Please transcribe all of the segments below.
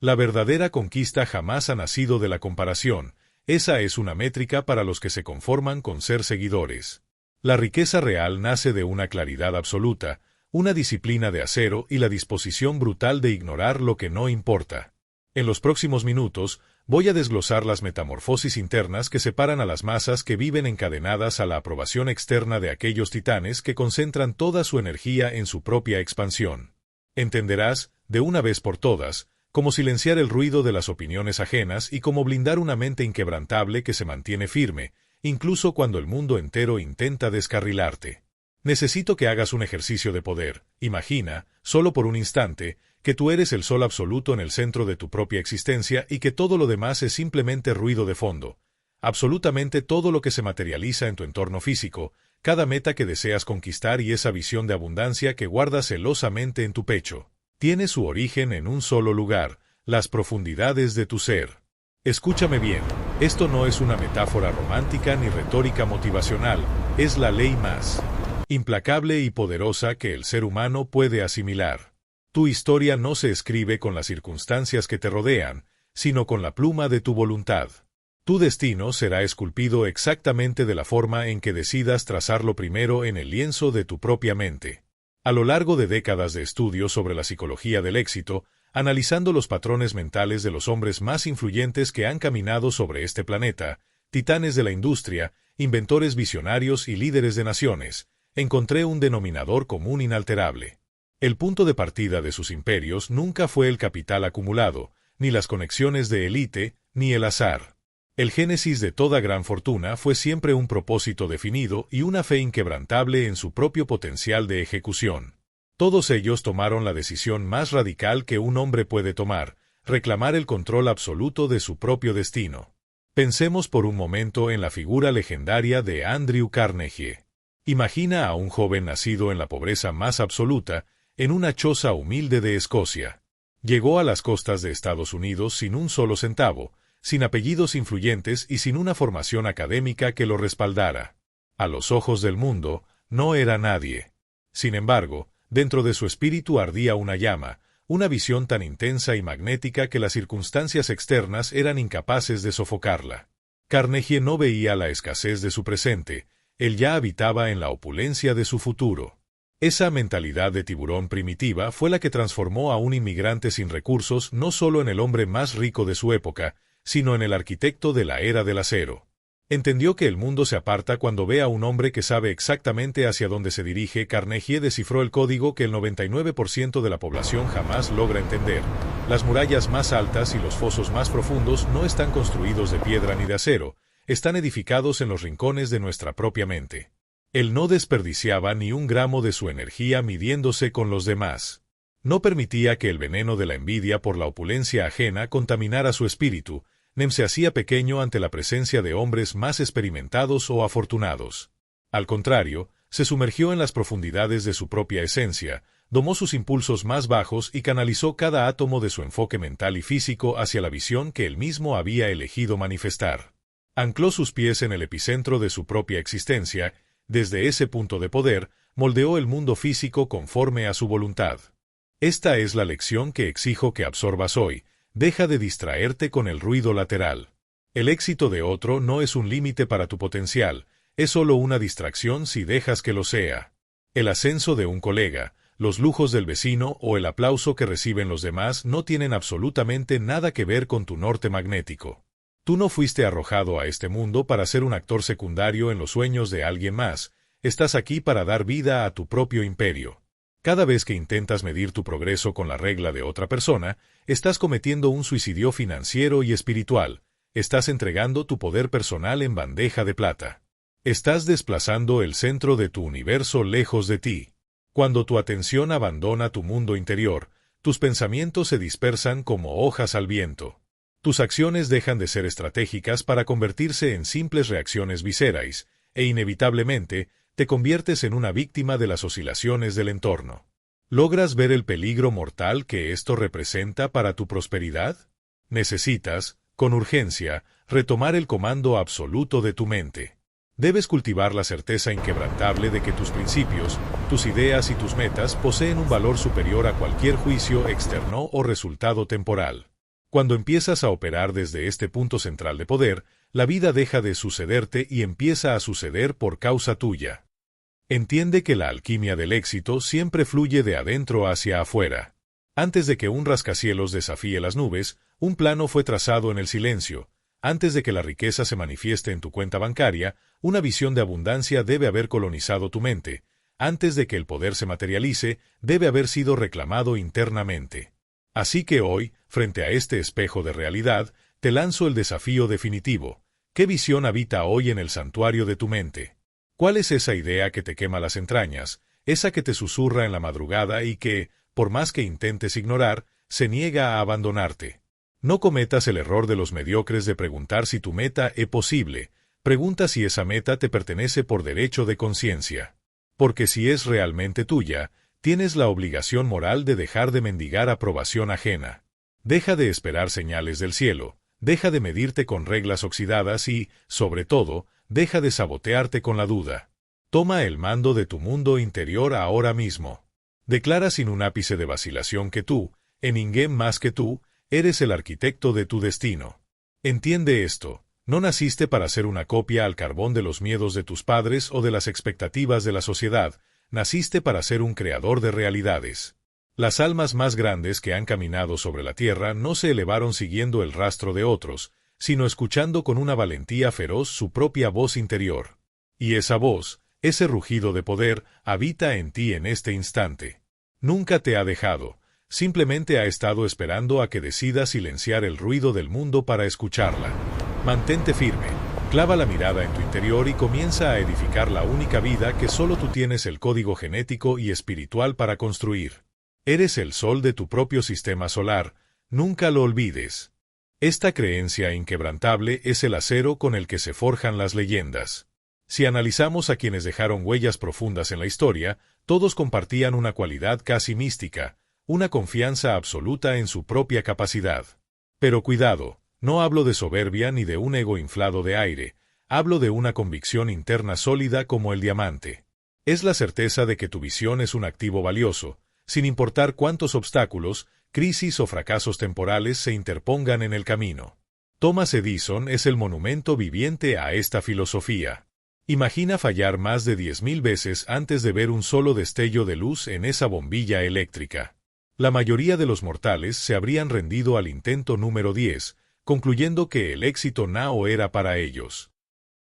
La verdadera conquista jamás ha nacido de la comparación. Esa es una métrica para los que se conforman con ser seguidores. La riqueza real nace de una claridad absoluta, una disciplina de acero y la disposición brutal de ignorar lo que no importa. En los próximos minutos, voy a desglosar las metamorfosis internas que separan a las masas que viven encadenadas a la aprobación externa de aquellos titanes que concentran toda su energía en su propia expansión. Entenderás, de una vez por todas, cómo silenciar el ruido de las opiniones ajenas y cómo blindar una mente inquebrantable que se mantiene firme, incluso cuando el mundo entero intenta descarrilarte. Necesito que hagas un ejercicio de poder. Imagina, solo por un instante, que tú eres el sol absoluto en el centro de tu propia existencia y que todo lo demás es simplemente ruido de fondo. Absolutamente todo lo que se materializa en tu entorno físico, cada meta que deseas conquistar y esa visión de abundancia que guardas celosamente en tu pecho, tiene su origen en un solo lugar, las profundidades de tu ser. Escúchame bien, esto no es una metáfora romántica ni retórica motivacional, es la ley más implacable y poderosa que el ser humano puede asimilar. Tu historia no se escribe con las circunstancias que te rodean, sino con la pluma de tu voluntad. Tu destino será esculpido exactamente de la forma en que decidas trazarlo primero en el lienzo de tu propia mente. A lo largo de décadas de estudio sobre la psicología del éxito, analizando los patrones mentales de los hombres más influyentes que han caminado sobre este planeta, titanes de la industria, inventores visionarios y líderes de naciones, encontré un denominador común inalterable. El punto de partida de sus imperios nunca fue el capital acumulado, ni las conexiones de élite, ni el azar. El génesis de toda gran fortuna fue siempre un propósito definido y una fe inquebrantable en su propio potencial de ejecución. Todos ellos tomaron la decisión más radical que un hombre puede tomar, reclamar el control absoluto de su propio destino. Pensemos por un momento en la figura legendaria de Andrew Carnegie. Imagina a un joven nacido en la pobreza más absoluta, en una choza humilde de Escocia. Llegó a las costas de Estados Unidos sin un solo centavo, sin apellidos influyentes y sin una formación académica que lo respaldara. A los ojos del mundo, no era nadie. Sin embargo, dentro de su espíritu ardía una llama, una visión tan intensa y magnética que las circunstancias externas eran incapaces de sofocarla. Carnegie no veía la escasez de su presente, él ya habitaba en la opulencia de su futuro. Esa mentalidad de tiburón primitiva fue la que transformó a un inmigrante sin recursos no solo en el hombre más rico de su época, sino en el arquitecto de la era del acero. Entendió que el mundo se aparta cuando ve a un hombre que sabe exactamente hacia dónde se dirige. Carnegie descifró el código que el 99% de la población jamás logra entender. Las murallas más altas y los fosos más profundos no están construidos de piedra ni de acero, están edificados en los rincones de nuestra propia mente. Él no desperdiciaba ni un gramo de su energía midiéndose con los demás. No permitía que el veneno de la envidia por la opulencia ajena contaminara su espíritu. Se hacía pequeño ante la presencia de hombres más experimentados o afortunados. Al contrario, se sumergió en las profundidades de su propia esencia, domó sus impulsos más bajos y canalizó cada átomo de su enfoque mental y físico hacia la visión que él mismo había elegido manifestar. Ancló sus pies en el epicentro de su propia existencia. Desde ese punto de poder, moldeó el mundo físico conforme a su voluntad. Esta es la lección que exijo que absorbas hoy. Deja de distraerte con el ruido lateral. El éxito de otro no es un límite para tu potencial, es solo una distracción si dejas que lo sea. El ascenso de un colega, los lujos del vecino o el aplauso que reciben los demás no tienen absolutamente nada que ver con tu norte magnético. Tú no fuiste arrojado a este mundo para ser un actor secundario en los sueños de alguien más, estás aquí para dar vida a tu propio imperio. Cada vez que intentas medir tu progreso con la regla de otra persona, estás cometiendo un suicidio financiero y espiritual, estás entregando tu poder personal en bandeja de plata. Estás desplazando el centro de tu universo lejos de ti. Cuando tu atención abandona tu mundo interior, tus pensamientos se dispersan como hojas al viento. Tus acciones dejan de ser estratégicas para convertirse en simples reacciones viscerales, e inevitablemente, te conviertes en una víctima de las oscilaciones del entorno. ¿Logras ver el peligro mortal que esto representa para tu prosperidad? Necesitas, con urgencia, retomar el comando absoluto de tu mente. Debes cultivar la certeza inquebrantable de que tus principios, tus ideas y tus metas poseen un valor superior a cualquier juicio externo o resultado temporal. Cuando empiezas a operar desde este punto central de poder, la vida deja de sucederte y empieza a suceder por causa tuya. Entiende que la alquimia del éxito siempre fluye de adentro hacia afuera. Antes de que un rascacielos desafíe las nubes, un plano fue trazado en el silencio. Antes de que la riqueza se manifieste en tu cuenta bancaria, una visión de abundancia debe haber colonizado tu mente. Antes de que el poder se materialice, debe haber sido reclamado internamente. Así que hoy, frente a este espejo de realidad, te lanzo el desafío definitivo. ¿Qué visión habita hoy en el santuario de tu mente? ¿Cuál es esa idea que te quema las entrañas, esa que te susurra en la madrugada y que, por más que intentes ignorar, se niega a abandonarte? No cometas el error de los mediocres de preguntar si tu meta es posible. Pregunta si esa meta te pertenece por derecho de conciencia. Porque si es realmente tuya, tienes la obligación moral de dejar de mendigar aprobación ajena. Deja de esperar señales del cielo, deja de medirte con reglas oxidadas y, sobre todo, deja de sabotearte con la duda. Toma el mando de tu mundo interior ahora mismo. Declara sin un ápice de vacilación que tú, en ninguém más que tú, eres el arquitecto de tu destino. Entiende esto. No naciste para ser una copia al carbón de los miedos de tus padres o de las expectativas de la sociedad. Naciste para ser un creador de realidades. Las almas más grandes que han caminado sobre la tierra no se elevaron siguiendo el rastro de otros, sino escuchando con una valentía feroz su propia voz interior. Y esa voz, ese rugido de poder, habita en ti en este instante. Nunca te ha dejado, simplemente ha estado esperando a que decidas silenciar el ruido del mundo para escucharla. Mantente firme, clava la mirada en tu interior y comienza a edificar la única vida que solo tú tienes el código genético y espiritual para construir. Eres el sol de tu propio sistema solar, nunca lo olvides. Esta creencia inquebrantable es el acero con el que se forjan las leyendas. Si analizamos a quienes dejaron huellas profundas en la historia, todos compartían una cualidad casi mística, una confianza absoluta en su propia capacidad. Pero cuidado. No hablo de soberbia ni de un ego inflado de aire, hablo de una convicción interna sólida como el diamante. Es la certeza de que tu visión es un activo valioso, sin importar cuántos obstáculos, crisis o fracasos temporales se interpongan en el camino. Thomas Edison es el monumento viviente a esta filosofía. Imagina fallar más de 10.000 veces antes de ver un solo destello de luz en esa bombilla eléctrica. La mayoría de los mortales se habrían rendido al intento número 10, concluyendo que el éxito no era para ellos.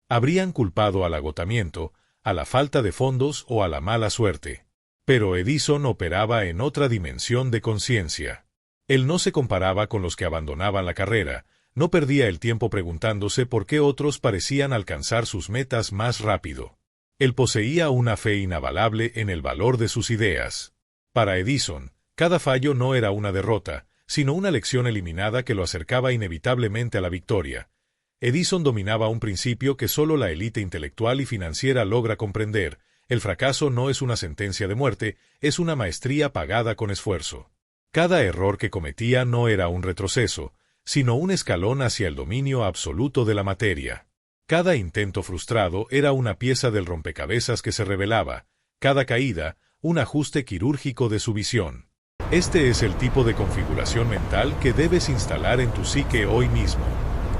Habrían culpado al agotamiento, a la falta de fondos o a la mala suerte. Pero Edison operaba en otra dimensión de conciencia. Él no se comparaba con los que abandonaban la carrera, no perdía el tiempo preguntándose por qué otros parecían alcanzar sus metas más rápido. Él poseía una fe inabalable en el valor de sus ideas. Para Edison, cada fallo no era una derrota, sino una lección eliminada que lo acercaba inevitablemente a la victoria. Edison dominaba un principio que solo la élite intelectual y financiera logra comprender: el fracaso no es una sentencia de muerte, es una maestría pagada con esfuerzo. Cada error que cometía no era un retroceso, sino un escalón hacia el dominio absoluto de la materia. Cada intento frustrado era una pieza del rompecabezas que se revelaba, cada caída, un ajuste quirúrgico de su visión. Este es el tipo de configuración mental que debes instalar en tu psique hoy mismo.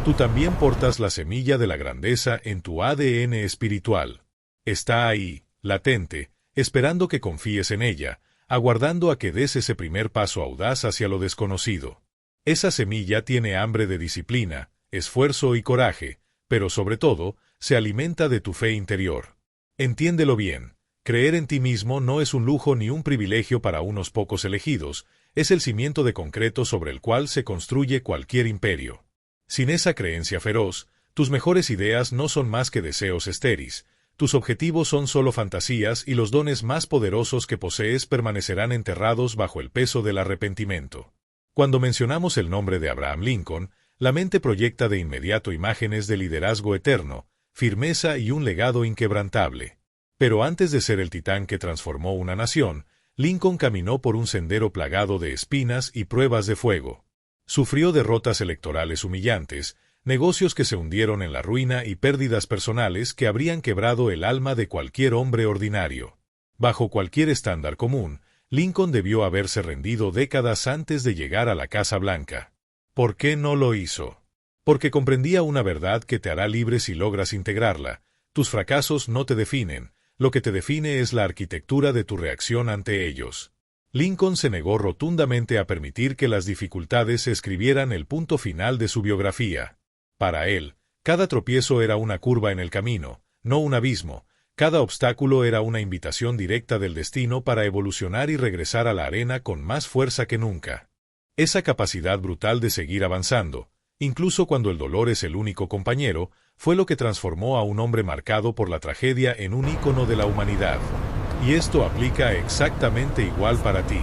Tú también portas la semilla de la grandeza en tu ADN espiritual. Está ahí, latente, esperando que confíes en ella, aguardando a que des ese primer paso audaz hacia lo desconocido. Esa semilla tiene hambre de disciplina, esfuerzo y coraje, pero sobre todo, se alimenta de tu fe interior. Entiéndelo bien. Creer en ti mismo no es un lujo ni un privilegio para unos pocos elegidos, es el cimiento de concreto sobre el cual se construye cualquier imperio. Sin esa creencia feroz, tus mejores ideas no son más que deseos estéreis, tus objetivos son solo fantasías y los dones más poderosos que posees permanecerán enterrados bajo el peso del arrepentimiento. Cuando mencionamos el nombre de Abraham Lincoln, la mente proyecta de inmediato imágenes de liderazgo eterno, firmeza y un legado inquebrantable. Pero antes de ser el titán que transformó una nación, Lincoln caminó por un sendero plagado de espinas y pruebas de fuego. Sufrió derrotas electorales humillantes, negocios que se hundieron en la ruina y pérdidas personales que habrían quebrado el alma de cualquier hombre ordinario. Bajo cualquier estándar común, Lincoln debió haberse rendido décadas antes de llegar a la Casa Blanca. ¿Por qué no lo hizo? Porque comprendía una verdad que te hará libre si logras integrarla. Tus fracasos no te definen, lo que te define es la arquitectura de tu reacción ante ellos. Lincoln se negó rotundamente a permitir que las dificultades escribieran el punto final de su biografía. Para él, cada tropiezo era una curva en el camino, no un abismo. Cada obstáculo era una invitación directa del destino para evolucionar y regresar a la arena con más fuerza que nunca. Esa capacidad brutal de seguir avanzando, incluso cuando el dolor es el único compañero, fue lo que transformó a un hombre marcado por la tragedia en un ícono de la humanidad. Y esto aplica exactamente igual para ti.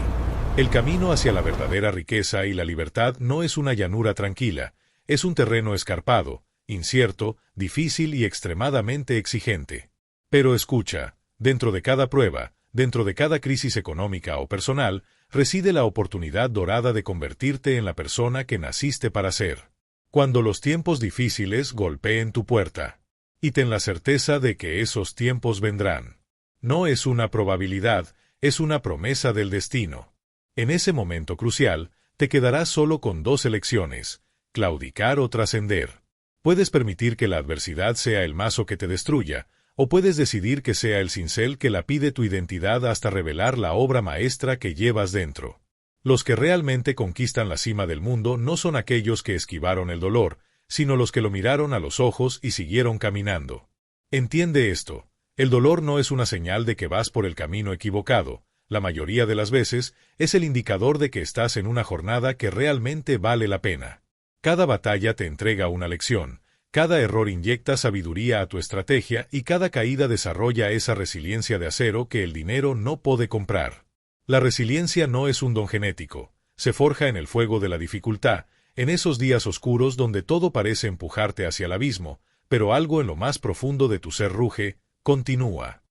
El camino hacia la verdadera riqueza y la libertad no es una llanura tranquila, es un terreno escarpado, incierto, difícil y extremadamente exigente. Pero escucha, dentro de cada prueba, dentro de cada crisis económica o personal, reside la oportunidad dorada de convertirte en la persona que naciste para ser. Cuando los tiempos difíciles golpeen tu puerta. Y ten la certeza de que esos tiempos vendrán. No es una probabilidad, es una promesa del destino. En ese momento crucial, te quedarás solo con dos elecciones, claudicar o trascender. Puedes permitir que la adversidad sea el mazo que te destruya, o puedes decidir que sea el cincel que lapide tu identidad hasta revelar la obra maestra que llevas dentro. Los que realmente conquistan la cima del mundo no son aquellos que esquivaron el dolor, sino los que lo miraron a los ojos y siguieron caminando. Entiende esto. El dolor no es una señal de que vas por el camino equivocado. La mayoría de las veces, es el indicador de que estás en una jornada que realmente vale la pena. Cada batalla te entrega una lección, cada error inyecta sabiduría a tu estrategia y cada caída desarrolla esa resiliencia de acero que el dinero no puede comprar. La resiliencia no es un don genético, se forja en el fuego de la dificultad, en esos días oscuros donde todo parece empujarte hacia el abismo, pero algo en lo más profundo de tu ser ruge, continúa.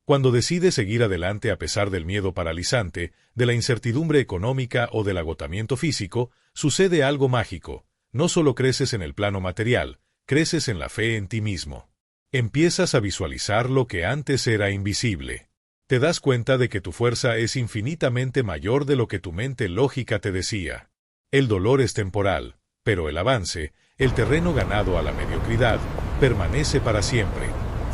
Cuando decides seguir adelante a pesar del miedo paralizante, de la incertidumbre económica o del agotamiento físico, sucede algo mágico. No solo creces en el plano material, creces en la fe en ti mismo. Empiezas a visualizar lo que antes era invisible. Te das cuenta de que tu fuerza es infinitamente mayor de lo que tu mente lógica te decía. El dolor es temporal, pero el avance, el terreno ganado a la mediocridad, permanece para siempre.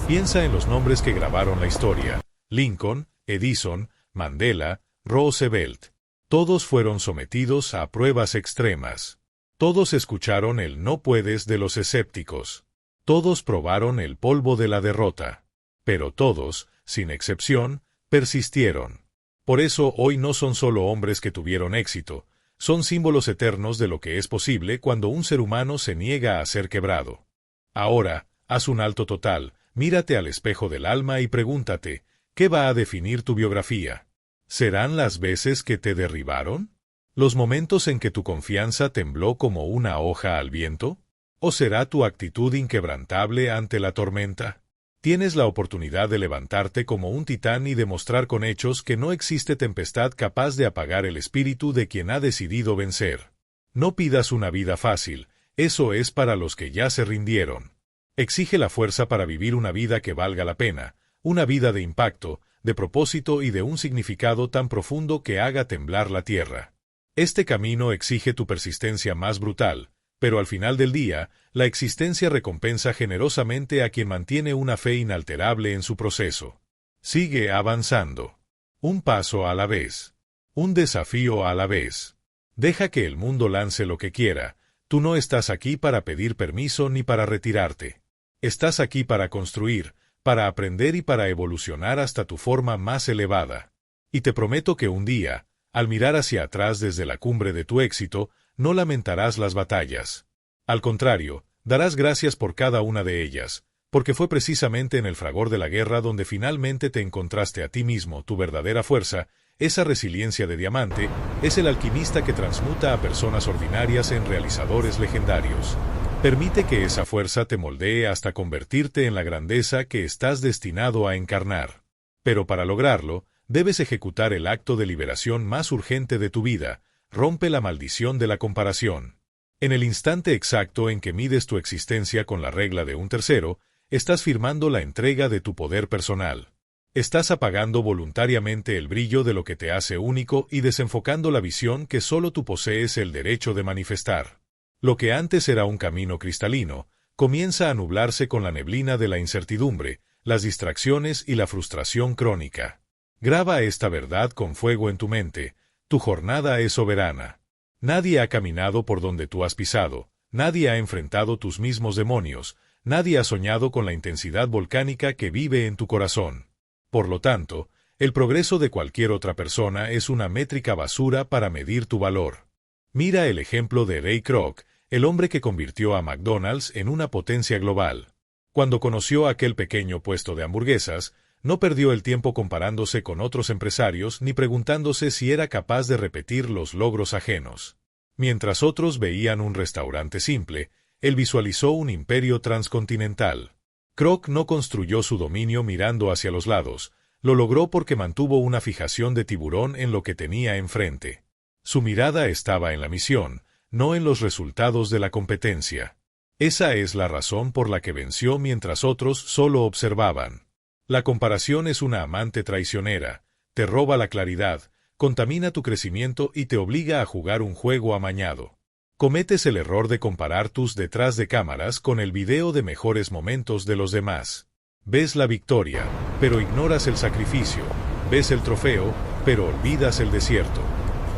Piensa en los nombres que grabaron la historia. Lincoln, Edison, Mandela, Roosevelt. Todos fueron sometidos a pruebas extremas. Todos escucharon el no puedes de los escépticos. Todos probaron el polvo de la derrota. Pero todos, sin excepción, persistieron. Por eso hoy no son solo hombres que tuvieron éxito, son símbolos eternos de lo que es posible cuando un ser humano se niega a ser quebrado. Ahora, haz un alto total. Mírate al espejo del alma y pregúntate, ¿qué va a definir tu biografía? ¿Serán las veces que te derribaron? ¿Los momentos en que tu confianza tembló como una hoja al viento? ¿O será tu actitud inquebrantable ante la tormenta? Tienes la oportunidad de levantarte como un titán y demostrar con hechos que no existe tempestad capaz de apagar el espíritu de quien ha decidido vencer. No pidas una vida fácil, eso es para los que ya se rindieron. Exige la fuerza para vivir una vida que valga la pena, una vida de impacto, de propósito y de un significado tan profundo que haga temblar la tierra. Este camino exige tu persistencia más brutal, pero al final del día, la existencia recompensa generosamente a quien mantiene una fe inalterable en su proceso. Sigue avanzando. Un paso a la vez. Un desafío a la vez. Deja que el mundo lance lo que quiera. Tú no estás aquí para pedir permiso ni para retirarte. Estás aquí para construir, para aprender y para evolucionar hasta tu forma más elevada. Y te prometo que un día, al mirar hacia atrás desde la cumbre de tu éxito, no lamentarás las batallas. Al contrario, darás gracias por cada una de ellas, porque fue precisamente en el fragor de la guerra donde finalmente te encontraste a ti mismo, tu verdadera fuerza, esa resiliencia de diamante, es el alquimista que transmuta a personas ordinarias en realizadores legendarios. Permite que esa fuerza te moldee hasta convertirte en la grandeza que estás destinado a encarnar. Pero para lograrlo, debes ejecutar el acto de liberación más urgente de tu vida. Rompe la maldición de la comparación. En el instante exacto en que mides tu existencia con la regla de un tercero, estás firmando la entrega de tu poder personal. Estás apagando voluntariamente el brillo de lo que te hace único y desenfocando la visión que solo tú posees el derecho de manifestar. Lo que antes era un camino cristalino, comienza a nublarse con la neblina de la incertidumbre, las distracciones y la frustración crónica. Graba esta verdad con fuego en tu mente: tu jornada es soberana. Nadie ha caminado por donde tú has pisado, nadie ha enfrentado tus mismos demonios, nadie ha soñado con la intensidad volcánica que vive en tu corazón. Por lo tanto, el progreso de cualquier otra persona es una métrica basura para medir tu valor. Mira el ejemplo de Ray Kroc, el hombre que convirtió a McDonald's en una potencia global. Cuando conoció aquel pequeño puesto de hamburguesas, no perdió el tiempo comparándose con otros empresarios ni preguntándose si era capaz de repetir los logros ajenos. Mientras otros veían un restaurante simple, él visualizó un imperio transcontinental. Kroc no construyó su dominio mirando hacia los lados, lo logró porque mantuvo una fijación de tiburón en lo que tenía enfrente. Su mirada estaba en la misión, no en los resultados de la competencia. Esa es la razón por la que venció mientras otros solo observaban. La comparación es una amante traicionera, te roba la claridad, contamina tu crecimiento y te obliga a jugar un juego amañado. Cometes el error de comparar tus detrás de cámaras con el video de mejores momentos de los demás. Ves la victoria, pero ignoras el sacrificio. Ves el trofeo, pero olvidas el desierto.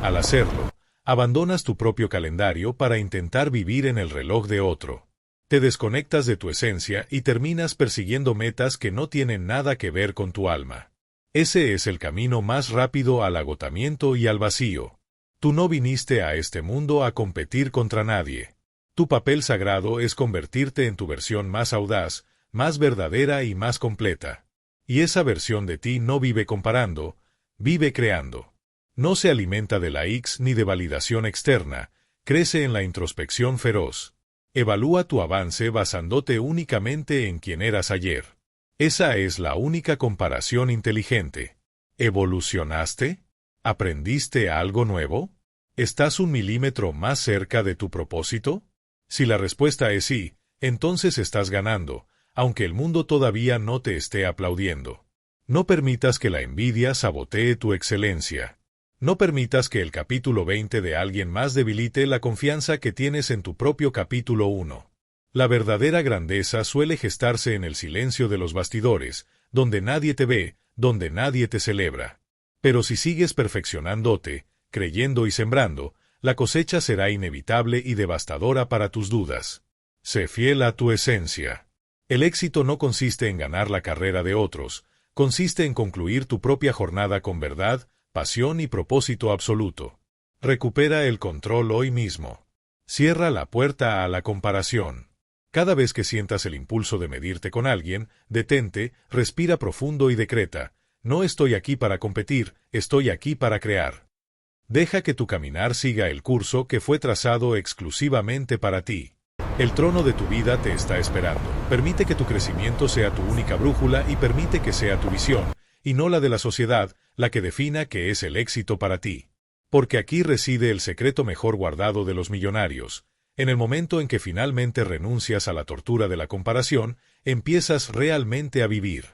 Al hacerlo, abandonas tu propio calendario para intentar vivir en el reloj de otro. Te desconectas de tu esencia y terminas persiguiendo metas que no tienen nada que ver con tu alma. Ese es el camino más rápido al agotamiento y al vacío. Tú no viniste a este mundo a competir contra nadie. Tu papel sagrado es convertirte en tu versión más audaz, más verdadera y más completa. Y esa versión de ti no vive comparando, vive creando. No se alimenta de likes ni de validación externa, crece en la introspección feroz. Evalúa tu avance basándote únicamente en quién eras ayer. Esa es la única comparación inteligente. ¿Evolucionaste? ¿Aprendiste algo nuevo? ¿Estás 1 milímetro más cerca de tu propósito? Si la respuesta es sí, entonces estás ganando, aunque el mundo todavía no te esté aplaudiendo. No permitas que la envidia sabotee tu excelencia. No permitas que el capítulo 20 de alguien más debilite la confianza que tienes en tu propio capítulo 1. La verdadera grandeza suele gestarse en el silencio de los bastidores, donde nadie te ve, donde nadie te celebra. Pero si sigues perfeccionándote, creyendo y sembrando, la cosecha será inevitable y devastadora para tus dudas. Sé fiel a tu esencia. El éxito no consiste en ganar la carrera de otros, consiste en concluir tu propia jornada con verdad, pasión y propósito absoluto. Recupera el control hoy mismo. Cierra la puerta a la comparación. Cada vez que sientas el impulso de medirte con alguien, detente, respira profundo y decreta: no estoy aquí para competir, estoy aquí para crear. Deja que tu caminar siga el curso que fue trazado exclusivamente para ti. El trono de tu vida te está esperando. Permite que tu crecimiento sea tu única brújula y permite que sea tu visión, y no la de la sociedad, la que defina qué es el éxito para ti. Porque aquí reside el secreto mejor guardado de los millonarios. En el momento en que finalmente renuncias a la tortura de la comparación, empiezas realmente a vivir.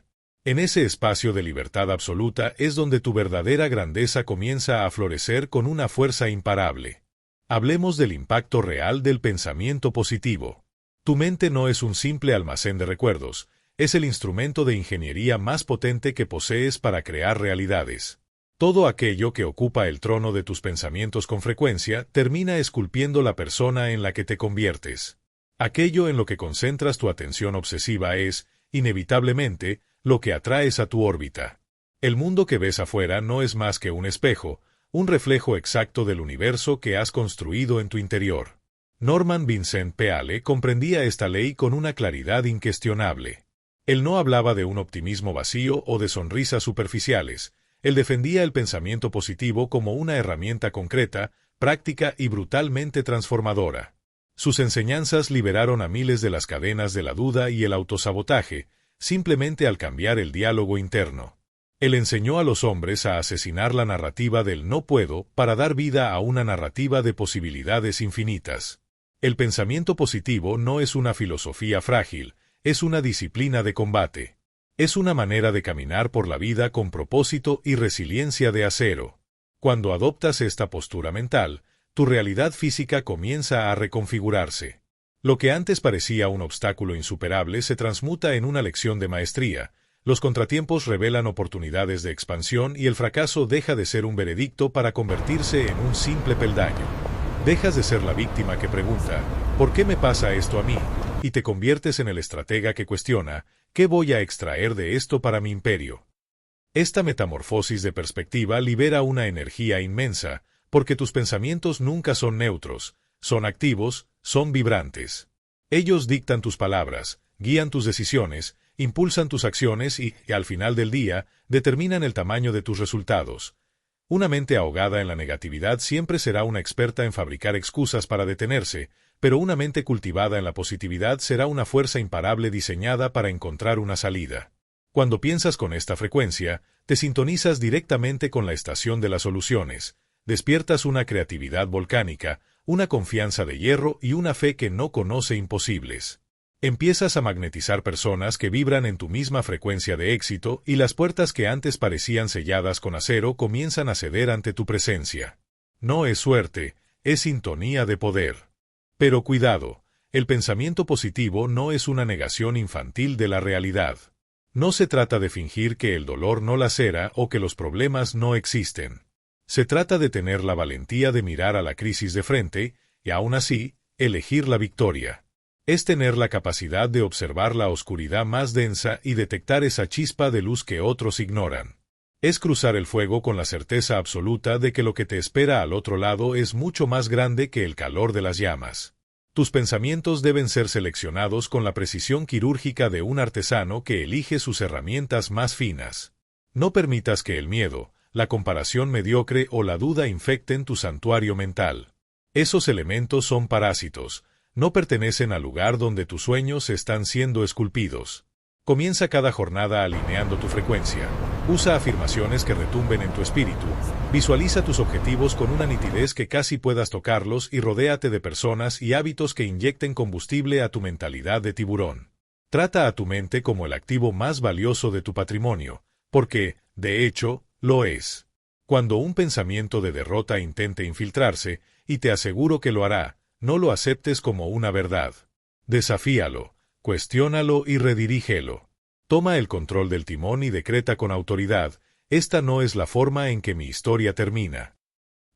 En ese espacio de libertad absoluta es donde tu verdadera grandeza comienza a florecer con una fuerza imparable. Hablemos del impacto real del pensamiento positivo. Tu mente no es un simple almacén de recuerdos, es el instrumento de ingeniería más potente que posees para crear realidades. Todo aquello que ocupa el trono de tus pensamientos con frecuencia termina esculpiendo la persona en la que te conviertes. Aquello en lo que concentras tu atención obsesiva es, inevitablemente, lo que atraes a tu órbita. El mundo que ves afuera no es más que un espejo, un reflejo exacto del universo que has construido en tu interior. Norman Vincent Peale comprendía esta ley con una claridad incuestionable. Él no hablaba de un optimismo vacío o de sonrisas superficiales. Él defendía el pensamiento positivo como una herramienta concreta, práctica y brutalmente transformadora. Sus enseñanzas liberaron a miles de las cadenas de la duda y el autosabotaje, simplemente al cambiar el diálogo interno. Él enseñó a los hombres a asesinar la narrativa del no puedo para dar vida a una narrativa de posibilidades infinitas. El pensamiento positivo no es una filosofía frágil, es una disciplina de combate. Es una manera de caminar por la vida con propósito y resiliencia de acero. Cuando adoptas esta postura mental, tu realidad física comienza a reconfigurarse. Lo que antes parecía un obstáculo insuperable se transmuta en una lección de maestría. Los contratiempos revelan oportunidades de expansión y el fracaso deja de ser un veredicto para convertirse en un simple peldaño. Dejas de ser la víctima que pregunta, ¿por qué me pasa esto a mí? Y te conviertes en el estratega que cuestiona, ¿qué voy a extraer de esto para mi imperio? Esta metamorfosis de perspectiva libera una energía inmensa, porque tus pensamientos nunca son neutros, son activos, son vibrantes. Ellos dictan tus palabras, guían tus decisiones, impulsan tus acciones y, al final del día, determinan el tamaño de tus resultados. Una mente ahogada en la negatividad siempre será una experta en fabricar excusas para detenerse, pero una mente cultivada en la positividad será una fuerza imparable diseñada para encontrar una salida. Cuando piensas con esta frecuencia, te sintonizas directamente con la estación de las soluciones, despiertas una creatividad volcánica, una confianza de hierro y una fe que no conoce imposibles. Empiezas a magnetizar personas que vibran en tu misma frecuencia de éxito y las puertas que antes parecían selladas con acero comienzan a ceder ante tu presencia. No es suerte, es sintonía de poder. Pero cuidado, el pensamiento positivo no es una negación infantil de la realidad. No se trata de fingir que el dolor no lacera o que los problemas no existen. Se trata de tener la valentía de mirar a la crisis de frente y, aún así, elegir la victoria. Es tener la capacidad de observar la oscuridad más densa y detectar esa chispa de luz que otros ignoran. Es cruzar el fuego con la certeza absoluta de que lo que te espera al otro lado es mucho más grande que el calor de las llamas. Tus pensamientos deben ser seleccionados con la precisión quirúrgica de un artesano que elige sus herramientas más finas. No permitas que el miedo, la comparación mediocre o la duda infecten tu santuario mental. Esos elementos son parásitos. No pertenecen al lugar donde tus sueños están siendo esculpidos. Comienza cada jornada alineando tu frecuencia. Usa afirmaciones que retumben en tu espíritu. Visualiza tus objetivos con una nitidez que casi puedas tocarlos y rodéate de personas y hábitos que inyecten combustible a tu mentalidad de tiburón. Trata a tu mente como el activo más valioso de tu patrimonio, porque, de hecho, lo es. Cuando un pensamiento de derrota intente infiltrarse, y te aseguro que lo hará, no lo aceptes como una verdad. Desafíalo, cuestiónalo y redirígelo. Toma el control del timón y decreta con autoridad, esta no es la forma en que mi historia termina.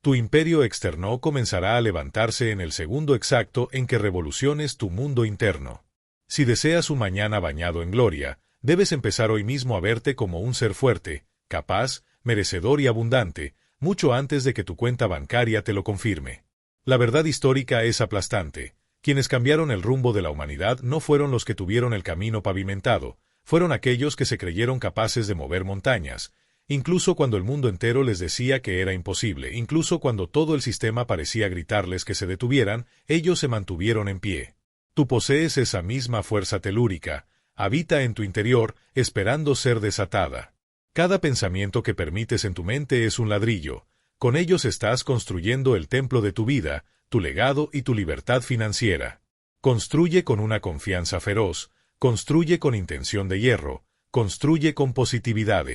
Tu imperio externo comenzará a levantarse en el segundo exacto en que revoluciones tu mundo interno. Si deseas un mañana bañado en gloria, debes empezar hoy mismo a verte como un ser fuerte, capaz, merecedor y abundante, mucho antes de que tu cuenta bancaria te lo confirme. La verdad histórica es aplastante. Quienes cambiaron el rumbo de la humanidad no fueron los que tuvieron el camino pavimentado, fueron aquellos que se creyeron capaces de mover montañas, incluso cuando el mundo entero les decía que era imposible, incluso cuando todo el sistema parecía gritarles que se detuvieran, ellos se mantuvieron en pie. Tú posees esa misma fuerza telúrica, habita en tu interior, esperando ser desatada. Cada pensamiento que permites en tu mente es un ladrillo. Con ellos estás construyendo el templo de tu vida, tu legado y tu libertad financiera. Construye con una confianza feroz, construye con intención de hierro, construye con positividad.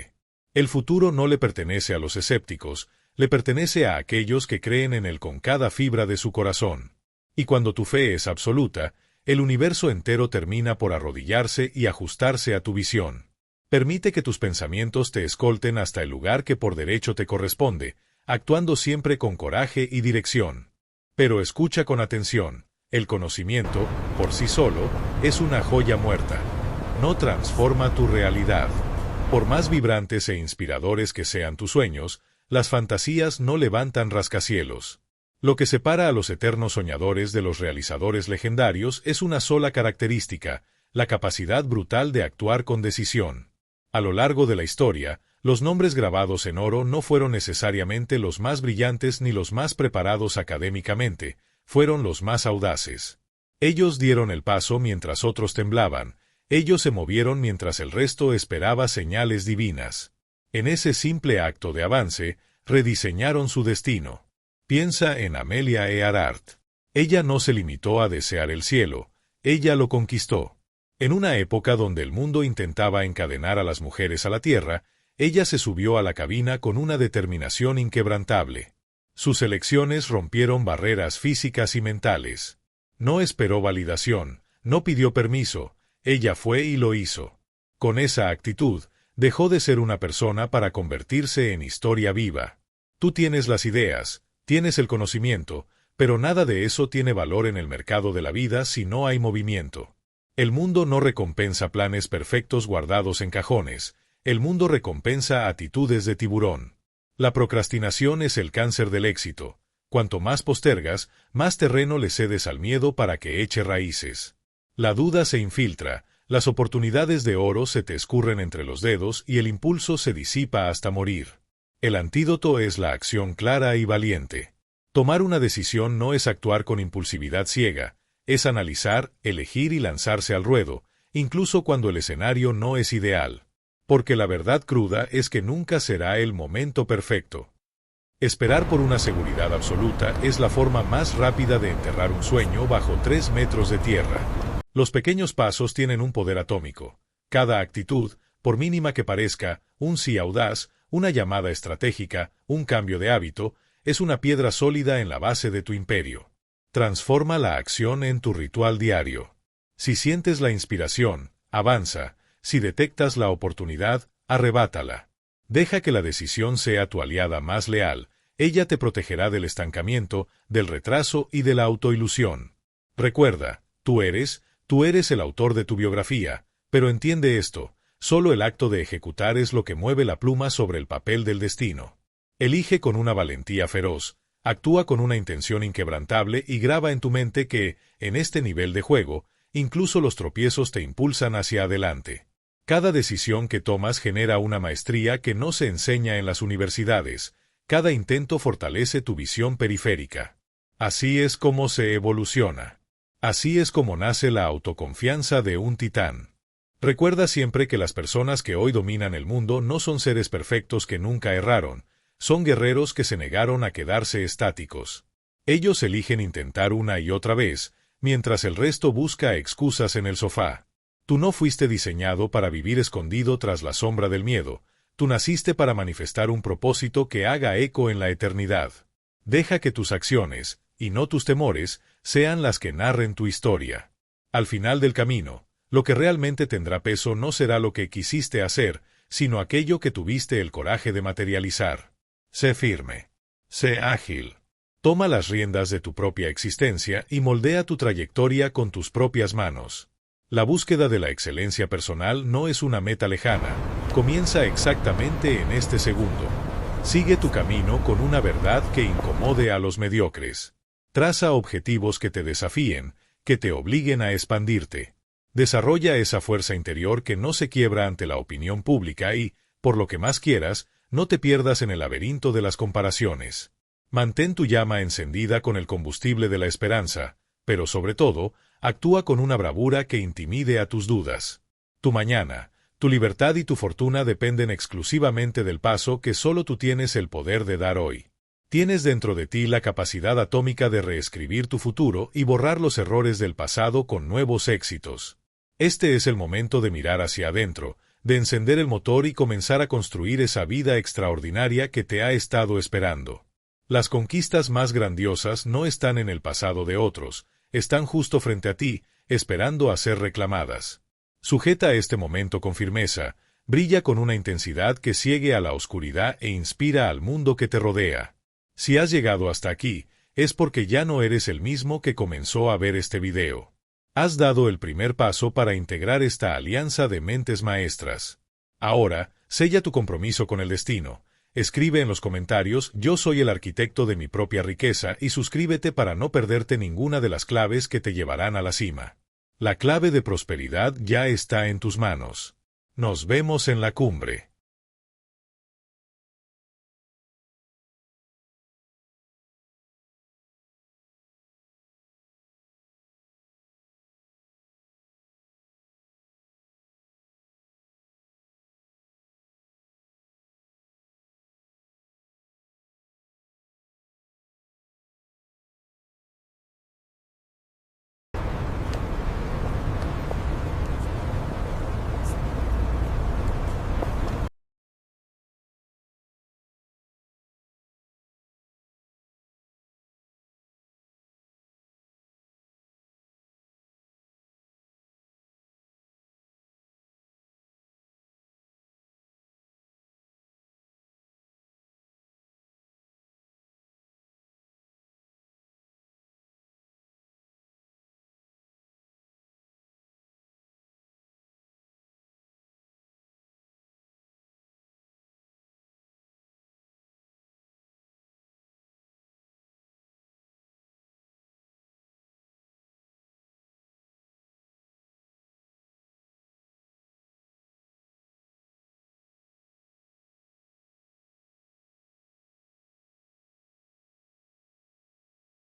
El futuro no le pertenece a los escépticos, le pertenece a aquellos que creen en él con cada fibra de su corazón. Y cuando tu fe es absoluta, el universo entero termina por arrodillarse y ajustarse a tu visión. Permite que tus pensamientos te escolten hasta el lugar que por derecho te corresponde, actuando siempre con coraje y dirección. Pero escucha con atención, el conocimiento, por sí solo, es una joya muerta. No transforma tu realidad. Por más vibrantes e inspiradores que sean tus sueños, las fantasías no levantan rascacielos. Lo que separa a los eternos soñadores de los realizadores legendarios es una sola característica, la capacidad brutal de actuar con decisión. A lo largo de la historia, los nombres grabados en oro no fueron necesariamente los más brillantes ni los más preparados académicamente, fueron los más audaces. Ellos dieron el paso mientras otros temblaban, ellos se movieron mientras el resto esperaba señales divinas. En ese simple acto de avance, rediseñaron su destino. Piensa en Amelia Earhart. Ella no se limitó a desear el cielo, ella lo conquistó. En una época donde el mundo intentaba encadenar a las mujeres a la tierra, ella se subió a la cabina con una determinación inquebrantable. Sus elecciones rompieron barreras físicas y mentales. No esperó validación, no pidió permiso, ella fue y lo hizo. Con esa actitud, dejó de ser una persona para convertirse en historia viva. Tú tienes las ideas, tienes el conocimiento, pero nada de eso tiene valor en el mercado de la vida si no hay movimiento. El mundo no recompensa planes perfectos guardados en cajones, el mundo recompensa actitudes de tiburón. La procrastinación es el cáncer del éxito. Cuanto más postergas, más terreno le cedes al miedo para que eche raíces. La duda se infiltra, las oportunidades de oro se te escurren entre los dedos y el impulso se disipa hasta morir. El antídoto es la acción clara y valiente. Tomar una decisión no es actuar con impulsividad ciega, es analizar, elegir y lanzarse al ruedo, incluso cuando el escenario no es ideal. Porque la verdad cruda es que nunca será el momento perfecto. Esperar por una seguridad absoluta es la forma más rápida de enterrar un sueño bajo 3 metros de tierra. Los pequeños pasos tienen un poder atómico. Cada actitud, por mínima que parezca, un sí audaz, una llamada estratégica, un cambio de hábito, es una piedra sólida en la base de tu imperio. Transforma la acción en tu ritual diario. Si sientes la inspiración, avanza. Si detectas la oportunidad, arrebátala. Deja que la decisión sea tu aliada más leal. Ella te protegerá del estancamiento, del retraso y de la autoilusión. Recuerda, tú eres el autor de tu biografía, pero entiende esto, solo el acto de ejecutar es lo que mueve la pluma sobre el papel del destino. Elige con una valentía feroz, actúa con una intención inquebrantable y graba en tu mente que, en este nivel de juego, incluso los tropiezos te impulsan hacia adelante. Cada decisión que tomas genera una maestría que no se enseña en las universidades. Cada intento fortalece tu visión periférica. Así es como se evoluciona. Así es como nace la autoconfianza de un titán. Recuerda siempre que las personas que hoy dominan el mundo no son seres perfectos que nunca erraron, son guerreros que se negaron a quedarse estáticos. Ellos eligen intentar una y otra vez, mientras el resto busca excusas en el sofá. Tú no fuiste diseñado para vivir escondido tras la sombra del miedo, tú naciste para manifestar un propósito que haga eco en la eternidad. Deja que tus acciones, y no tus temores, sean las que narren tu historia. Al final del camino, lo que realmente tendrá peso no será lo que quisiste hacer, sino aquello que tuviste el coraje de materializar. Sé firme. Sé ágil. Toma las riendas de tu propia existencia y moldea tu trayectoria con tus propias manos. La búsqueda de la excelencia personal no es una meta lejana, comienza exactamente en este segundo. Sigue tu camino con una verdad que incomode a los mediocres. Traza objetivos que te desafíen, que te obliguen a expandirte. Desarrolla esa fuerza interior que no se quiebra ante la opinión pública y, por lo que más quieras, no te pierdas en el laberinto de las comparaciones. Mantén tu llama encendida con el combustible de la esperanza, pero sobre todo, actúa con una bravura que intimide a tus dudas. Tu mañana, tu libertad y tu fortuna dependen exclusivamente del paso que solo tú tienes el poder de dar hoy. Tienes dentro de ti la capacidad atómica de reescribir tu futuro y borrar los errores del pasado con nuevos éxitos. Este es el momento de mirar hacia adentro, de encender el motor y comenzar a construir esa vida extraordinaria que te ha estado esperando. Las conquistas más grandiosas no están en el pasado de otros, están justo frente a ti, esperando a ser reclamadas. Sujeta este momento con firmeza, brilla con una intensidad que ciegue a la oscuridad e inspira al mundo que te rodea. Si has llegado hasta aquí, es porque ya no eres el mismo que comenzó a ver este video. Has dado el primer paso para integrar esta alianza de mentes maestras. Ahora, sella tu compromiso con el destino. Escribe en los comentarios "Yo soy el arquitecto de mi propia riqueza" y suscríbete para no perderte ninguna de las claves que te llevarán a la cima. La clave de prosperidad ya está en tus manos. Nos vemos en la cumbre.